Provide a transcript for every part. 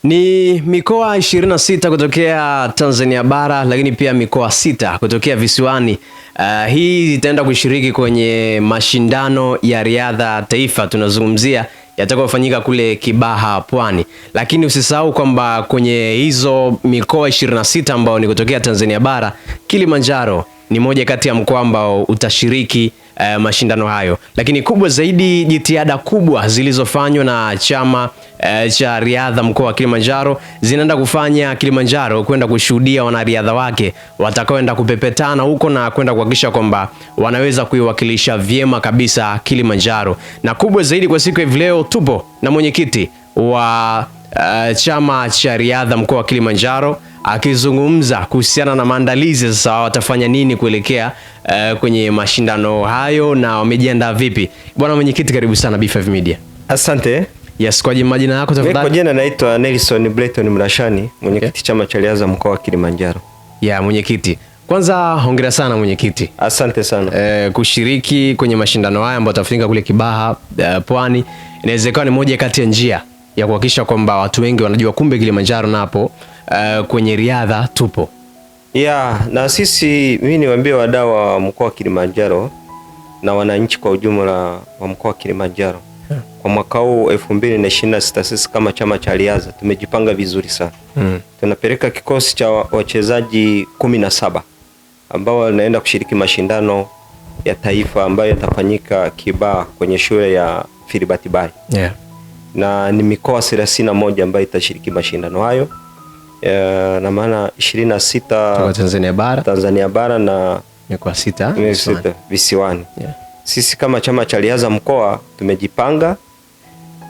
Ni mikoa 26 kutokea Tanzania bara, lakini pia mikoa 6 kutokea visiwani. Hii itaenda kushiriki kwenye mashindano ya riadha taifa, tunazungumzia yatakayofanyika kule Kibaha, Pwani. Lakini usisahau kwamba kwenye hizo mikoa 26 ambao ni kutokea Tanzania bara, Kilimanjaro ni moja kati ya mkoa ambao utashiriki mashindano hayo. Lakini kubwa zaidi, jitihada kubwa zilizofanywa na chama cha riadha mkoa wa Kilimanjaro zinaenda kufanya Kilimanjaro kwenda kushuhudia wanariadha wake watakaoenda kupepetana huko na kwenda kuhakikisha kwamba wanaweza kuiwakilisha vyema kabisa Kilimanjaro. Na kubwa zaidi, kwa siku hivi leo tupo na mwenyekiti wa chama cha riadha mkoa wa Kilimanjaro akizungumza kuhusiana na maandalizi sasa watafanya nini kuelekea kwenye mashindano hayo na wamejiandaa vipi. Bwana mwenyekiti, karibu sana B5 Media. Asante. Yes, kwa majina yako tafadhali? Kwa jina naitwa Nelson Bletton Mrashani, mwenyekiti chama cha riadha mkoa wa Kilimanjaro. Mwenyekiti, kwanza hongera sana mwenyekiti. Asante sana. Kushiriki kwenye mashindano haya ambayo tafanyika kule Kibaha, Pwani, inawezekana ni moja kati ya njia ya kuhakikisha kwamba watu wengi wanajua kumbe Kilimanjaro napo kwenye riadha tupo. Na sisi, mimi niwaambie wadau wa mkoa wa Kilimanjaro na wananchi kwa ujumla wa mkoa wa Kilimanjaro. Kwa mwaka huu 2026 sisi kama chama cha riadha tumejipanga vizuri sana. Tunapeleka kikosi cha wachezaji 17 ambao wanaenda kushiriki mashindano ya taifa ambayo yatafanyika Kibaha kwenye shule ya Philbert Bayi. Na ni mikoa 31 ambayo itashiriki mashindano hayo. Na maana 26 kwa Tanzania bara na mikoa 6 visiwani. Sisi kama chama cha riadha mkoa tumejipanga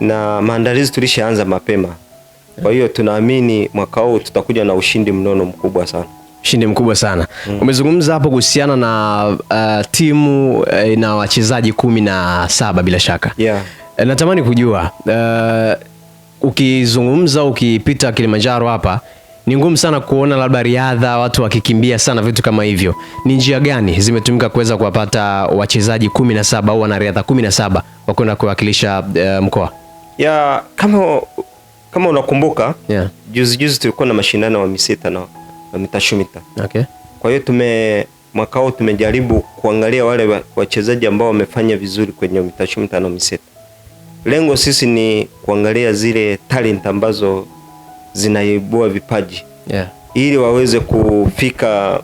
na maandalizi tulishaanza mapema. Kwa hiyo tunaamini mwaka huu tutakuja na ushindi mnono mkubwa sana. Ushindi mkubwa sana. Umezungumza hapo kuhusiana na timu na wachezaji 17 bila shaka. Natamani kujua ukizungumza ukipita Kilimanjaro hapa ni ngumu sana kuona labda riadha watu wakikimbia sana vitu kama hivyo. Ni njia gani zimetumika kuweza kuwapata wachezaji 17 au wanariadha 17 wa kwenda kuwakilisha mkoa? Kama unakumbuka, juzi tulikuwa na mashindano wa miseta na mitashumita. Kwa hiyo mwaka huu tumejaribu kuangalia wale wachezaji ambao wamefanya vizuri kwenye mitashumita na miseta. Lengo sisi ni kuangalia zile talent ambazo zinaibua vipaji. Ili waweze kufika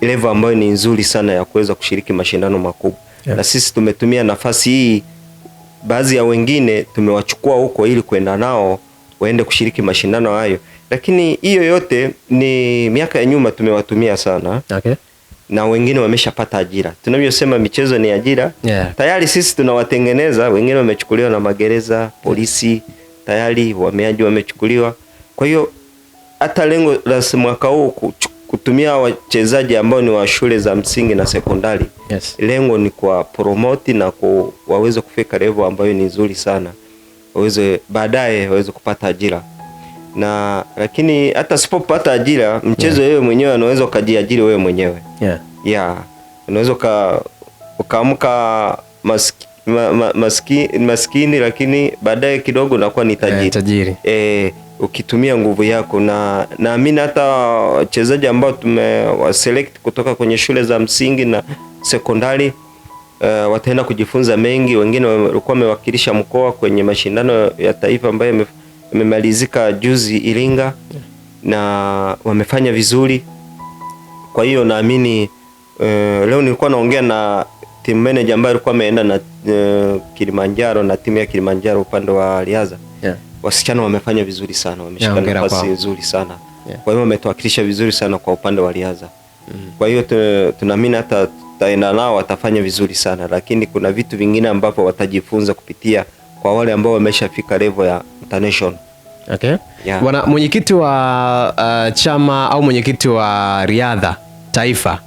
level ambayo ni nzuri sana ya kuweza kushiriki mashindano makubwa. Na sisi tumetumia nafasi hii, baadhi ya wengine tumewachukua huko ili kwenda nao waende kushiriki mashindano hayo. Lakini hiyo yote ni miaka ya nyuma tumewatumia sana. Na wengine wameshapata ajira. Tunavyosema michezo ni ajira. Tayari sisi tunawatengeneza, wengine wamechukuliwa na magereza, polisi, tayari wameaji wamechukuliwa. Kwa hiyo hata lengo la mwaka huu kutumia wachezaji ambao ni wa shule za msingi na sekondari. Lengo ni kwa promote na waweze kufika level ambayo ni nzuri sana. Waweze baadaye waweze kupata ajira. Lakini hata sipopata ajira, mchezo wewe mwenyewe unaweza kujiajiri wewe mwenyewe. Unaweza ukaamka maskini lakini baadaye kidogo unakuwa ni tajiri. Ukitumia nguvu yako, na naamini hata wachezaji ambao tumewaselect kutoka kwenye shule za msingi na sekondari wataenda kujifunza mengi. Wengine walikuwa wamewakilisha mkoa kwenye mashindano ya taifa ambayo yamemalizika juzi Iringa, na wamefanya vizuri. Kwa hiyo naamini leo nilikuwa naongea na team manager ambaye alikuwa ameenda na Kilimanjaro na timu ya Kilimanjaro upande wa riadha. Wasichana wamefanya vizuri sana, wameshika nafasi nzuri sana. Kwa hiyo wametuwakilisha vizuri sana kwa upande wa riadha. Kwa hiyo tunaamini hata tutaenda nao watafanya vizuri sana, lakini kuna vitu vingine ambavyo watajifunza kupitia kwa wale ambao wameshafika level ya international. Bwana mwenyekiti wa chama au mwenyekiti wa riadha taifa,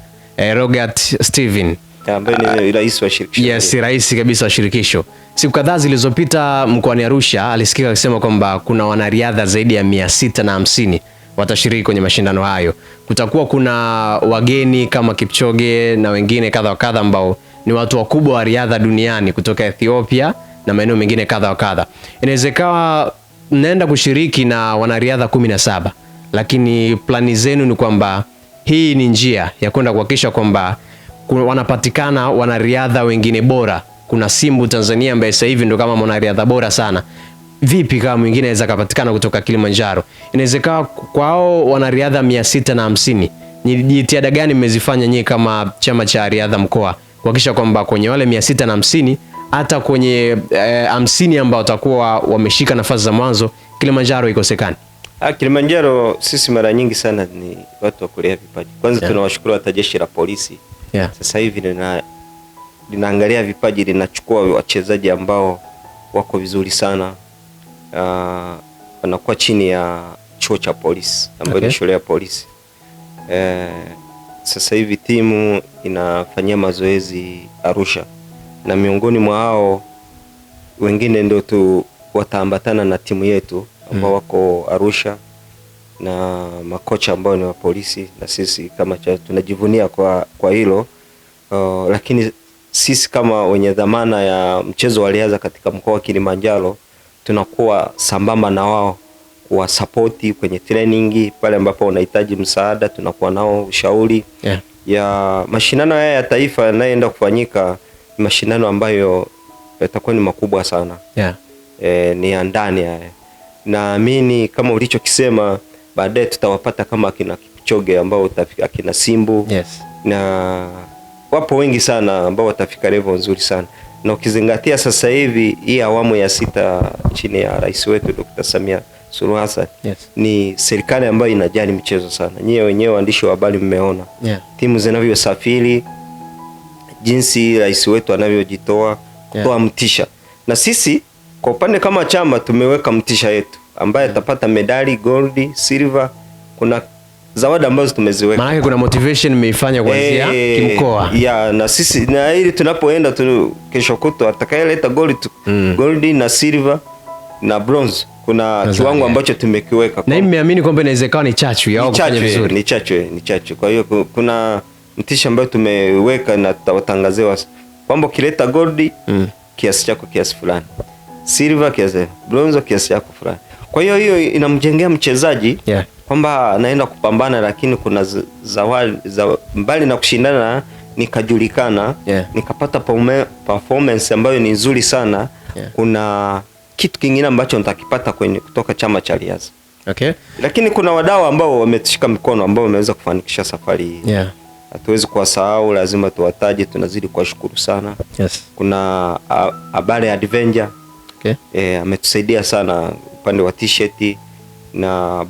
Robert Steven, ambaye ni rais wa shirikisho. Rais kabisa wa shirikisho. Siku kadhaa zilizopita mkoani Arusha alisikika akisema kwamba kuna wanariadha zaidi ya 650 watashiriki kwenye mashindano hayo. Kutakuwa kuna wageni kama Kipchoge na wengine kadha wa kadha ambao ni watu wakubwa wa riadha duniani kutoka Ethiopia na maeneo mengine kadha wa kadha. Inawezekana mnaenda kushiriki na wanariadha 17, lakini plani zenu ni kwamba hii ni njia ya kwenda kuhakikisha kwamba wanapatikana wanariadha wengine bora. Kuna Simbu Tanzania ambaye sasa hivi ndo kama mwanariadha bora sana. Vipi kama mwingine anaweza kupatikana kutoka Kilimanjaro? Inawezekana kwao wanariadha 650. Ni jitihada gani mmezifanya nyinyi kama chama cha riadha mkoa kuhakikisha kwamba kwenye wale 650 hata kwenye 50 ambao watakuwa wameshika nafasi za mwanzo Kilimanjaro ikosekani? Kilimanjaro sisi mara nyingi sana ni watu wa kulea vipaji. Kwanza tunawashukuru hata jeshi la polisi. Sasa hivi linaangalia vipaji, linachukua wachezaji ambao wako vizuri sana. Wanakuwa chini ya chuo cha polisi ambayo ni shule ya polisi. Sasa hivi timu inafanyia mazoezi Arusha, na miongoni mwa hao wengine ndio tu wataambatana na timu yetu ambao wako Arusha, na makocha ambao ni wa polisi, na sisi kama tunajivunia kwa hilo. Lakini sisi kama wenye dhamana ya mchezo wa riadha katika mkoa wa Kilimanjaro tunakuwa sambamba na wao kuwa support kwenye training pale ambapo wanahitaji msaada, tunakuwa nao ushauri. Ya mashindano haya ya taifa yanayoenda kufanyika, mashindano ambayo yatakuwa ni makubwa sana. Ni ya ndani haya. Naamini kama ulichokisema, baadaye tutawapata kama akina Kipchoge ambao utafika, akina Simbu. Na wapo wengi sana ambao watafika level nzuri sana. Na ukizingatia sasa hivi hii awamu ya 6 chini ya rais wetu Dr. Samia Suluhu Hassan, ni serikali ambayo inajali michezo sana. Nyie wenyewe waandishi wa habari mmeona timu zinavyosafiri, jinsi rais wetu anavyojitoa kutoa mtisha. Na sisi kwa upande kama chama tumeweka mtisha yetu ambaye atapata medali gold, silver. Kuna zawadi ambazo tumeziweka. Maana kuna motivation mmeifanya kuanzia kimkoa. Na sisi na ili tunapoenda kesho kutwa atakayeleta gold na silver na bronze, kuna kiwango ambacho tumekiweka. Na mmeamini kwamba inawezekana ni chachu yao kufanya vizuri. Ni chachu. Kwa hiyo kuna mtisha ambayo tumeweka na tutawatangazewa kwamba ukileta gold kiasi chako kiasi fulani, silver kiasi, bronze kiasi chako fulani. Kwa hiyo inamjengea mchezaji kwamba anaenda kupambana, lakini kuna zawadi mbali na kushindana nikajulikana, nikapata performance ambayo ni nzuri sana. Kuna kitu kingine ambacho nitakipata kutoka chama cha riadha. Lakini kuna wadau ambao wametushika mikono ambao wameweza kufanikisha safari hii. Hatuwezi kuwasahau, lazima tuwataje, tunazidi kuwashukuru sana. Kuna Habari Adventure. Ametusaidia sana upande wa t-shirt, na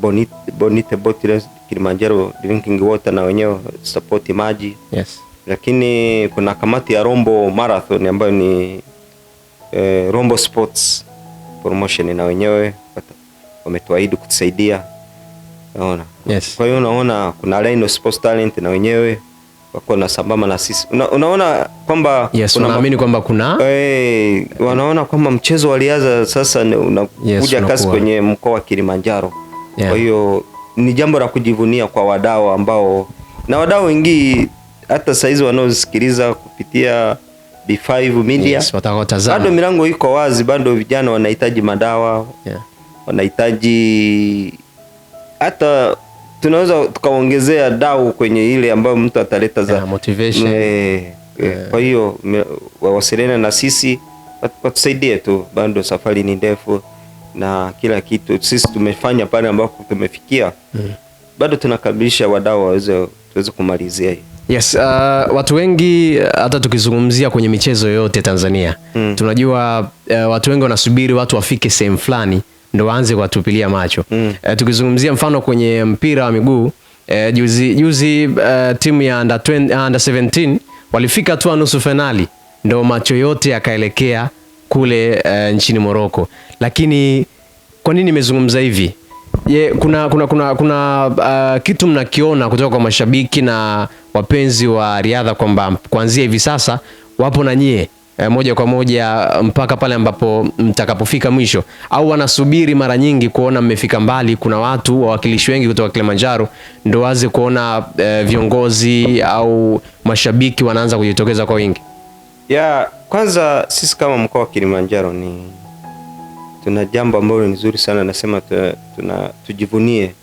Bonite Bottles, Kilimanjaro Drinking Water na wenyewe support maji. Lakini kuna kamati ya Rombo Marathon ambayo ni Rombo Sports Promotion, na wenyewe wametuahidi kutusaidia. Unaona? Kwa hiyo unaona kuna Rhino Sports Talent na wenyewe wako na sambamba na sisi. Unaona kwamba unaamini kwamba kuna wanaona kwamba mchezo wa riadha sasa unakuja kasi kwenye mkoa wa Kilimanjaro. Kwa hiyo ni jambo la kujivunia kwa wadau ambao, na wadau wengi hata saizi wanaosikiliza kupitia B5 Media. Bado milango iko wazi, bado vijana wanahitaji madawa. Wanahitaji hata tunaweza tukaongezea dau kwenye ile ambayo mtu ataleta za motivation. Kwa hiyo wawasiliane na sisi, watusaidie tu, bado safari ni ndefu na kila kitu sisi tumefanya pale ambapo tumefikia. Bado tunakamilisha wadau tuweze kumalizia hii. Watu wengi hata tukizungumzia kwenye michezo yote Tanzania, tunajua watu wengi wanasubiri watu wafike sehemu fulani ndo waanze kuwatupilia macho. Tukizungumzia mfano kwenye mpira wa miguu, juzi timu ya under 17 walifika tu nusu finali, ndo macho yote yakaelekea kule nchini Morocco. Lakini kwa nini nimezungumza hivi? Kuna kitu mnakiona kutoka kwa mashabiki na wapenzi wa riadha kwamba kuanzia hivi sasa wapo na nyie moja kwa moja mpaka pale ambapo mtakapofika mwisho, au wanasubiri mara nyingi kuona mmefika mbali? Kuna watu wawakilishi wengi kutoka Kilimanjaro ndo waze kuona viongozi au mashabiki wanaanza kujitokeza kwa wingi. Kwanza sisi kama mkoa wa Kilimanjaro tuna jambo ambalo ni nzuri sana, nasema tujivunie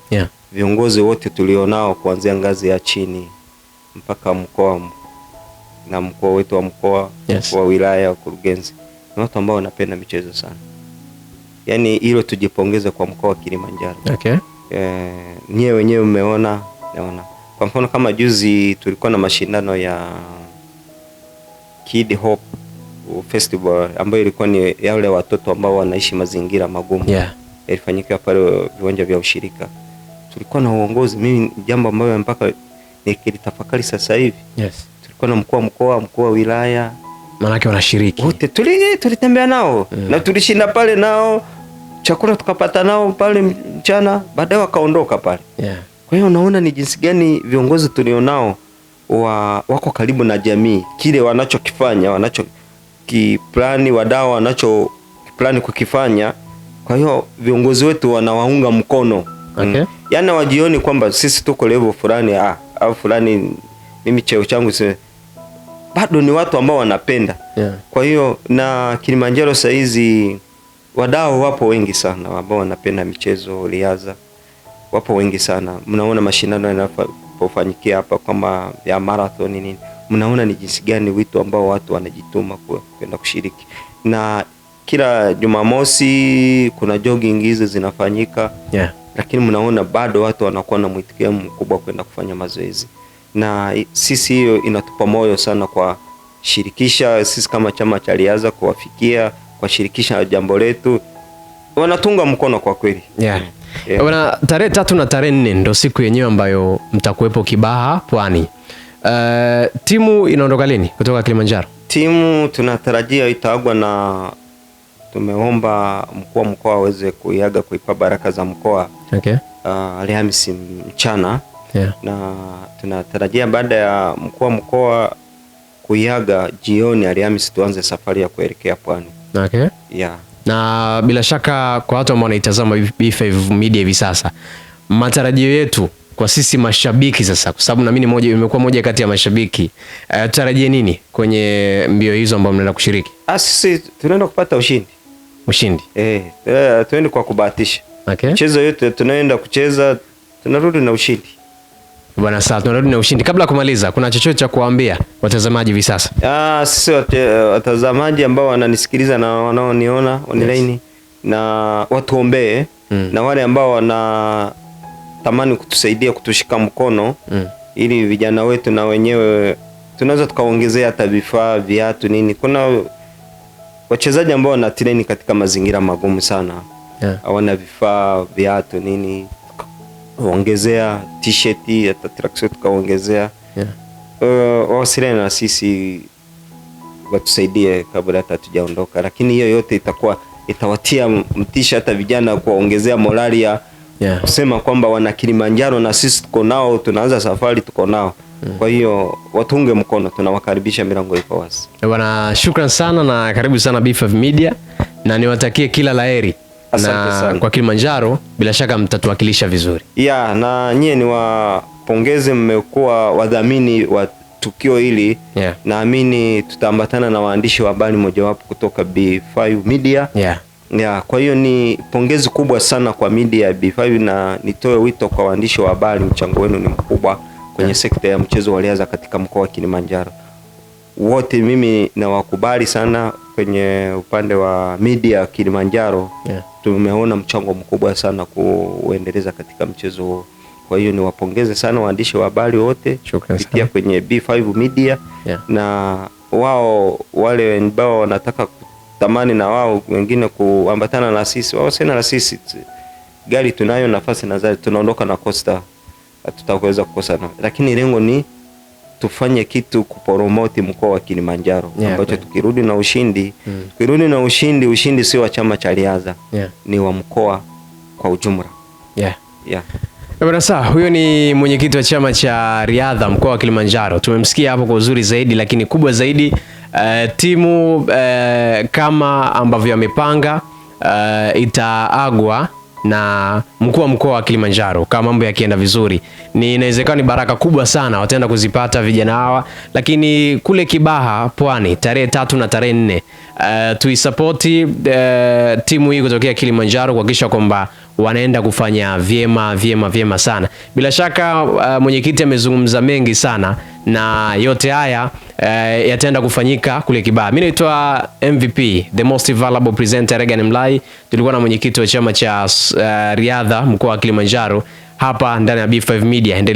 viongozi wote tulionao kuanzia ngazi ya chini mpaka mkoa na mkoa wetu wa mkoa, mkuu wa wilaya, wakurugenzi, ni watu ambao wanapenda michezo sana. Yaani hilo tujipongeze kwa mkoa wa Kilimanjaro. Okay. Nyewe wenyewe umeona, naona. Kwa mfano kama juzi tulikuwa na mashindano ya Kid Hope Festival ambayo ilikuwa ni wale watoto ambao wanaishi mazingira magumu. Ilifanyika pale viwanja vya ushirika. Tulikuwa na uongozi, mimi jambo ambalo mpaka nikilitafakari sasa hivi. Tulikuwa na mkuu wa wilaya, manake wanashiriki. Wote tulitembea nao na tulishinda pale nao, chakula tukapata nao pale mchana, baadaye wakaondoka pale. Kwa hiyo unaona ni jinsi gani viongozi tulionao wako karibu na jamii, kile wanachokifanya, kiplani, wadau wanachokiplani kukifanya. Kwa hiyo viongozi wetu wanawaunga mkono. Yaani wajioni kwamba sisi tuko level fulani au fulani, mimi cheo changu bado ni watu ambao wanapenda. Kwa hiyo na Kilimanjaro saa hizi wadau wapo wengi sana ambao wanapenda michezo, riadha. Wapo wengi sana. Mnaona mashindano yanapofanyikia hapa kama ya marathon nini. Mnaona ni jinsi gani wito ambao watu wanajituma kwenda kushiriki. Na kila Jumamosi kuna jogging hizi zinafanyika. Lakini mnaona bado watu wanakuwa na mwitikio mkubwa kwenda kufanya mazoezi. Na sisi hiyo inatupa moyo sana kwa shirikisha sisi kama chama cha riadha kuwafikia, kwa shirikisha jambo letu. Wanatunga mkono kwa kweli. Wana tarehe 3 na tarehe 4 ndio siku yenyewe ambayo mtakuwepo Kibaha Pwani. Timu inaondoka lini kutoka Kilimanjaro? Timu tunatarajia itaagwa, na tumeomba mkuu wa mkoa aweze kuiaga, kuipa baraka za mkoa. Alhamisi mchana. Na tunatarajia baada ya mkuu wa mkoa kuiaga jioni Alhamisi tuanze safari ya kuelekea Pwani. Na bila shaka kwa watu ambao wanaitazama B5 Media hivi sasa, matarajio yetu kwa sisi mashabiki sasa, kwa sababu na mimi nimekuwa moja kati ya mashabiki, tutarajie nini kwenye mbio hizo ambazo mnaenda kushiriki? Sisi tunaenda kupata ushindi. Tuende kwa kubahatisha. Mchezo yote tunaenda kucheza, tunarudi na ushindi. Bwana, sasa tunarudi na ushindi. Kabla ya kumaliza, kuna chochote cha kuambia watazamaji hivi sasa? Sisi watazamaji ambao wananisikiliza na wanaoniona online, na watuombee, na wale ambao wanatamani kutusaidia, kutushika mkono, ili vijana wetu na wenyewe tunaweza tukaongezea hata vifaa, viatu nini. Kuna wachezaji ambao wanatrain katika mazingira magumu sana. Hawana vifaa, viatu nini. Ongezea t-shirt, hata tracksuit kaongezea. Wasiliana na sisi watusaidie kabla hata tujaondoka. Lakini hiyo yote itawatia mtisha hata vijana, kuongezea morali ya kusema kwamba wana Kilimanjaro na sisi tuko nao, tunaanza safari tuko nao. Kwa hiyo watunge mkono, tunawakaribisha, milango iko wazi. Bwana, shukrani sana na karibu sana B5 Media, na niwatakie kila laheri. Na kwa Kilimanjaro bila shaka mtatuwakilisha vizuri. Na nyie ni wapongeze, mmekuwa wadhamini wa tukio hili. Naamini tutaambatana na waandishi wa habari mojawapo kutoka B5 Media. Kwa hiyo ni pongezi kubwa sana kwa media ya B5, na nitoe wito kwa waandishi wa habari, mchango wenu ni mkubwa kwenye sekta ya mchezo wa riadha katika mkoa wa Kilimanjaro. Wote mimi nawakubali sana kwenye upande wa media Kilimanjaro. Tumeona mchango mkubwa sana kuendeleza katika mchezo huo. Kwa hiyo niwapongeze sana waandishi wa habari wote kupitia kwenye B5 Media. Na wao wale ambao wanataka kutamani na wao wengine kuambatana na sisi, wao sena na sisi. Gari tunayo, nafasi nadhani tunaondoka na Costa, tutaweza kukosa. Lakini lengo ni tufanye kitu kupromote mkoa wa Kilimanjaro, ambacho tukirudi na ushindi, ushindi sio wa chama cha riadha, ni wa mkoa kwa ujumla. Bwana, sawa, huyo ni mwenyekiti wa chama cha riadha mkoa wa Kilimanjaro. Tumemsikia hapo kwa uzuri zaidi, lakini kubwa zaidi timu kama ambavyo amepanga itaagwa na mkuu wa mkoa wa Kilimanjaro. Kama mambo yakienda vizuri, ni inawezekana ni baraka kubwa sana wataenda kuzipata vijana hawa. Lakini kule Kibaha Pwani tarehe 3 na tarehe 4, tuisapoti timu hii kutokea Kilimanjaro kuhakikisha kwamba wanaenda kufanya vyema sana. Bila shaka mwenyekiti amezungumza mengi sana, na yote haya yataenda kufanyika kule Kibaha. Mimi naitwa MVP, the most valuable presenter, Regan Mlai. Tulikuwa na mwenyekiti wa chama cha riadha mkoa wa Kilimanjaro hapa ndani ya B5 Media.